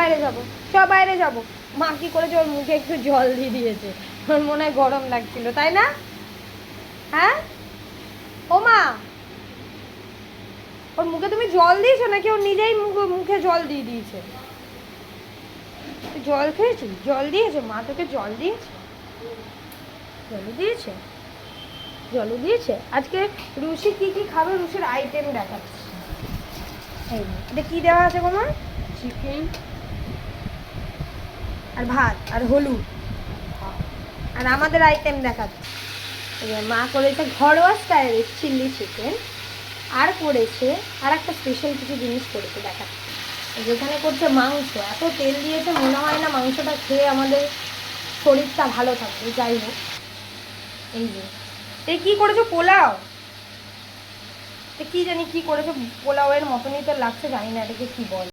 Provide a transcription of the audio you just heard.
বাইরে যাবো, চ বাইরে যাবো। মা কি করেছে, ওর মুখে একটু জল দিয়ে দিয়েছে, ওর মনে হয় গরম লাগছিল, তাই না? হ্যাঁ ও মা, ওর মুখে তুমি জল দিয়েছো নাকি ওর নিজেই মুখে জল দিয়ে দিয়েছে? তুই জল খেয়েছিস? জল দিয়েছে মা তোকে? জল দিয়েছে? জল দিয়েছে? জল দিয়েছে। আজকে রুশি কি কি খাবে, রুশির আইটেম দেখাচ্ছে। এই এটা কি দেওয়া আছে গো মা? চিকেন আর ভাত আর হলুদ, আর আমাদের আইটেম দেখাচ্ছে। মা করেছে ঘরোয়া স্টাইলের চিলি চিকেন, আর করেছে আর একটা স্পেশাল কিছু জিনিস করেছে দেখাচ্ছে। যেখানে করছে মাংস, এত তেল দিয়েছে মনে হয় না মাংসটা খেয়ে আমাদের শরীরটা ভালো থাকবে। যাই হোক, এই যে এই কী করেছো, পোলাও? কি জানি কি করেছো, পোলাওয়ের মতনই তো লাগছে, জানি না এটাকে কি বল।